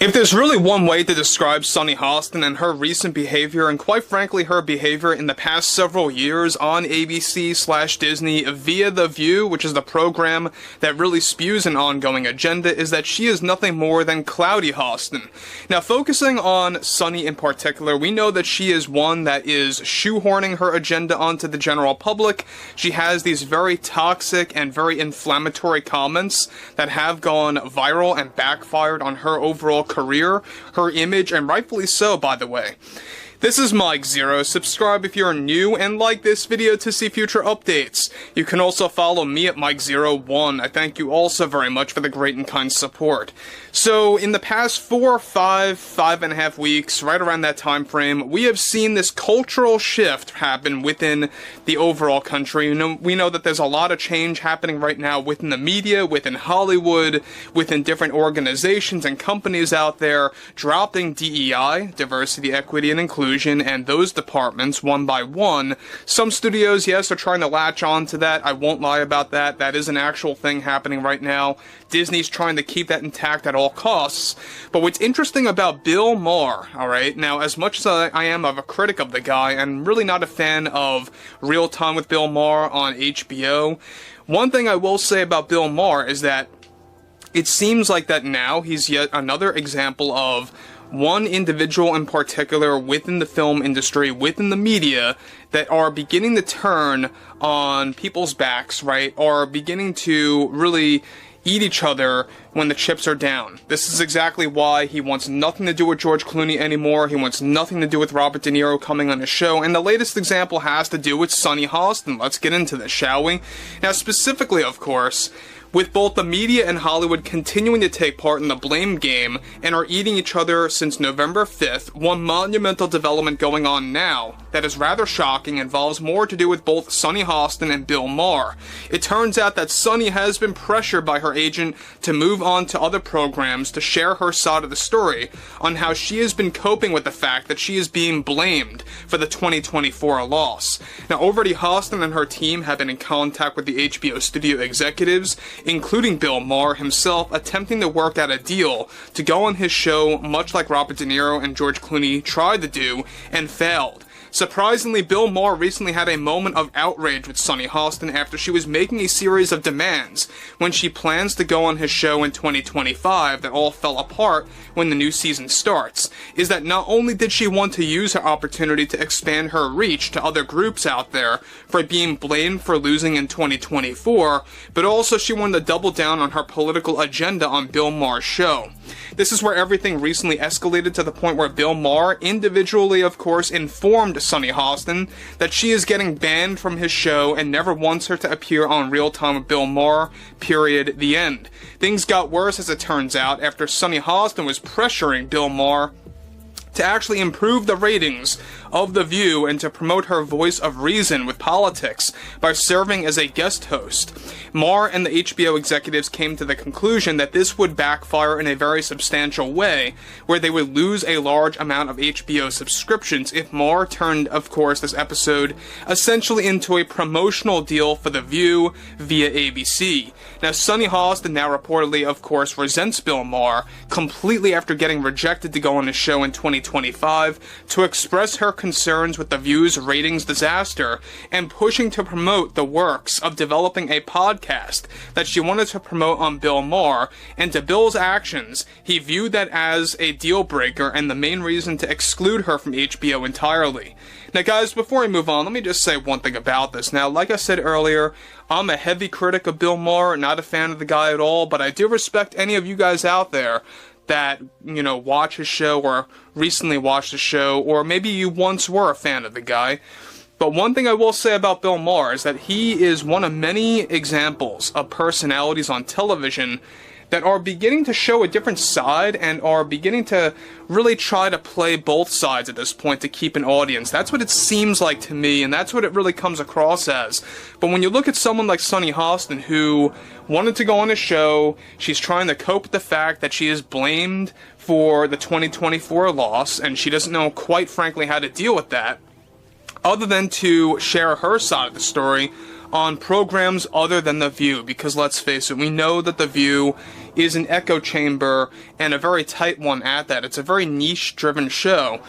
If there's really one way to describe Sunny Hostin and her recent behavior, and quite frankly her behavior in the past several years on ABC/Disney via The View, which is the program that really spews an ongoing agenda, is that she is nothing more than Cloudy Hostin. Now, focusing on Sunny in particular, we know that she is one that is shoehorning her agenda onto the general public. She has these very toxic and very inflammatory comments that have gone viral and backfired on her overall career, her image, and rightfully so, by the way. This is Mike Zero. Subscribe if you're new, and like this video to see future updates. You can also follow me at Mike01. I thank you all so very much for the great and kind support. So, in the past 5.5 weeks, right around that time frame, we have seen this cultural shift happen within the overall country. We know that there's a lot of change happening right now within the media, within Hollywood, within different organizations and companies out there, dropping DEI, diversity, equity, and inclusion, and those departments one by one. Some studios, yes, are trying to latch on to that. I won't lie about that. That is an actual thing happening right now. Disney's trying to keep that intact at all costs. But what's interesting about Bill Maher, alright, now as much as I am of a critic of the guy, and really not a fan of Real Time with Bill Maher on HBO, one thing I will say about Bill Maher is that it seems like that now he's yet another example of one individual in particular within the film industry, within the media, that are beginning to turn on people's backs, right? Are beginning to really eat each other when the chips are down. This is exactly why he wants nothing to do with George Clooney anymore. He wants nothing to do with Robert De Niro coming on his show. And the latest example has to do with Sunny Hostin. Let's get into this, shall we? Now, specifically, of course, with both the media and Hollywood continuing to take part in the blame game and are eating each other since November 5th, one monumental development going on now that is rather shocking involves more to do with both Sunny Hostin and Bill Maher. It turns out that Sunny has been pressured by her agent to move on to other programs to share her side of the story on how she has been coping with the fact that she is being blamed for the 2024 loss. Now, already Hostin and her team have been in contact with the HBO studio executives, including Bill Maher himself, attempting to work out a deal to go on his show, much like Robert De Niro and George Clooney tried to do and failed. Surprisingly, Bill Maher recently had a moment of outrage with Sunny Hostin after she was making a series of demands when she plans to go on his show in 2025 that all fell apart when the new season starts, is that not only did she want to use her opportunity to expand her reach to other groups out there for being blamed for losing in 2024, but also she wanted to double down on her political agenda on Bill Maher's show. This is where everything recently escalated to the point where Bill Maher, individually of course, informed Sunny Hostin that she is getting banned from his show and never wants her to appear on Real Time with Bill Maher, period, the end. Things got worse, as it turns out, after Sunny Hostin was pressuring Bill Maher to actually improve the ratings of The View and to promote her voice of reason with politics by serving as a guest host. Maher and the HBO executives came to the conclusion that this would backfire in a very substantial way, where they would lose a large amount of HBO subscriptions if Maher turned, of course, this episode essentially into a promotional deal for The View via ABC. Now, Sunny Hostin now reportedly, of course, resents Bill Maher completely after getting rejected to go on his show in 2025 to express her concerns with The View's ratings disaster and pushing to promote the works of developing a podcast that she wanted to promote on Bill Maher, and to Bill's actions, he viewed that as a deal breaker and the main reason to exclude her from HBO entirely. Now guys, before we move on, let me just say one thing about this. Now, like I said earlier, I'm a heavy critic of Bill Maher, not a fan of the guy at all, but I do respect any of you guys out there that, you know, watch his show or recently watched the show, or maybe you once were a fan of the guy. But one thing I will say about Bill Maher is that he is one of many examples of personalities on television that are beginning to show a different side and are beginning to really try to play both sides at this point to keep an audience. That's what it seems like to me, and that's what it really comes across as. But when you look at someone like Sunny Hostin, who wanted to go on a show, she's trying to cope with the fact that she is blamed for the 2024 loss, and she doesn't know, quite frankly, how to deal with that, other than to share her side of the story on programs other than The View, because let's face it, we know that The View is an echo chamber, and a very tight one at that. It's a very niche-driven show.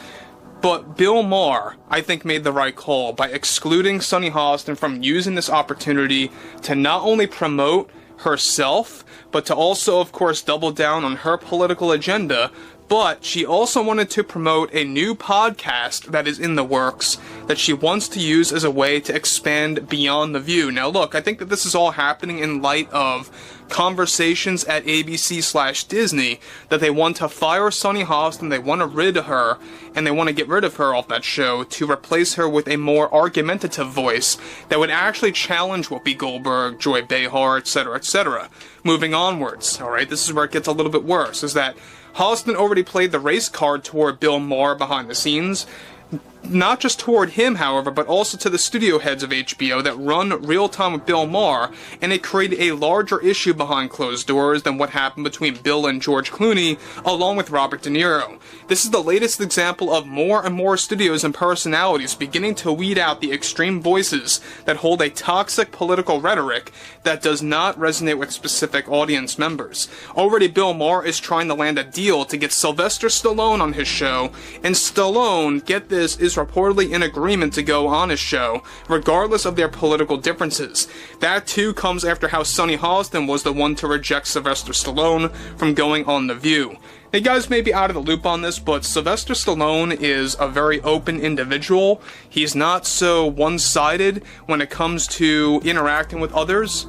But Bill Maher, I think, made the right call by excluding Sunny Hostin from using this opportunity to not only promote herself, but to also, of course, double down on her political agenda. But she also wanted to promote a new podcast that is in the works that she wants to use as a way to expand beyond The View. Now look, I think that this is all happening in light of conversations at ABC/Disney that they want to fire Sunny Hostin, they want to rid her, and they want to get rid of her off that show to replace her with a more argumentative voice that would actually challenge Whoopi Goldberg, Joy Behar, etc., etc. Moving onwards, alright, this is where it gets a little bit worse, is that Hostin already played the race card toward Bill Maher behind the scenes. Not just toward him, however, but also to the studio heads of HBO that run Real Time with Bill Maher, and it created a larger issue behind closed doors than what happened between Bill and George Clooney, along with Robert De Niro. This is the latest example of more and more studios and personalities beginning to weed out the extreme voices that hold a toxic political rhetoric that does not resonate with specific audience members. Already Bill Maher is trying to land a deal to get Sylvester Stallone on his show, and Stallone, get this, is reportedly in agreement to go on his show, regardless of their political differences. That too comes after how Sunny Hostin was the one to reject Sylvester Stallone from going on The View. Now, you guys may be out of the loop on this, but Sylvester Stallone is a very open individual. He's not so one-sided when it comes to interacting with others.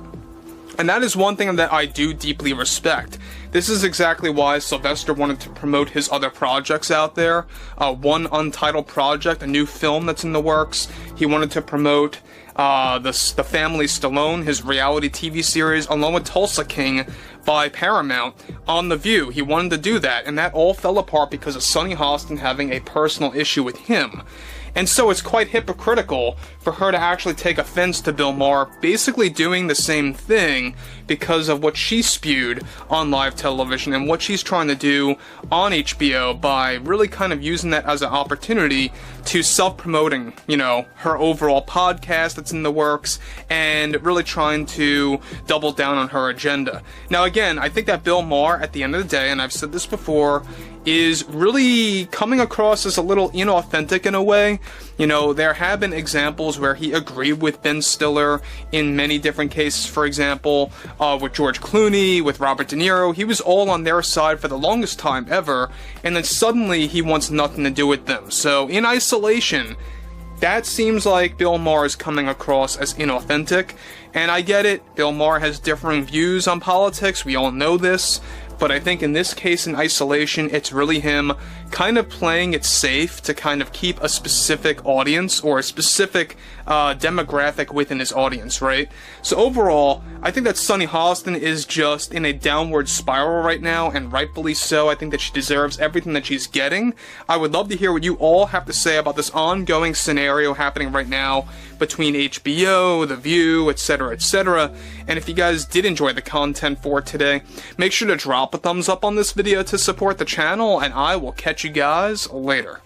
And that is one thing that I do deeply respect. This is exactly why Sylvester wanted to promote his other projects out there. One untitled project, a new film that's in the works. He wanted to promote the Family Stallone, his reality TV series, along with Tulsa King by Paramount on The View. He wanted to do that, and that all fell apart because of Sunny Hostin having a personal issue with him. And so it's quite hypocritical for her to actually take offense to Bill Maher basically doing the same thing because of what she spewed on live television and what she's trying to do on HBO by really kind of using that as an opportunity to self-promoting, you know, her overall podcast that's in the works and really trying to double down on her agenda. Now again, I think that Bill Maher, at the end of the day, and I've said this before, is really coming across as a little inauthentic in a way. You know, there have been examples where he agreed with Ben Stiller in many different cases. For example, with George Clooney, with Robert De Niro, he was all on their side for the longest time ever, and then suddenly he wants nothing to do with them. So in isolation, that seems like Bill Maher is coming across as inauthentic, and I get it, Bill Maher has differing views on politics, we all know this, but I think in this case, in isolation, it's really him kind of playing it safe to kind of keep a specific audience or a specific demographic within his audience, right? So overall, I think that Sunny Hostin is just in a downward spiral right now, and rightfully so. I think that she deserves everything that she's getting. I would love to hear what you all have to say about this ongoing scenario happening right now between HBO, The View, etc., etc. And if you guys did enjoy the content for today, make sure to drop a thumbs up on this video to support the channel, and I will catch you guys later.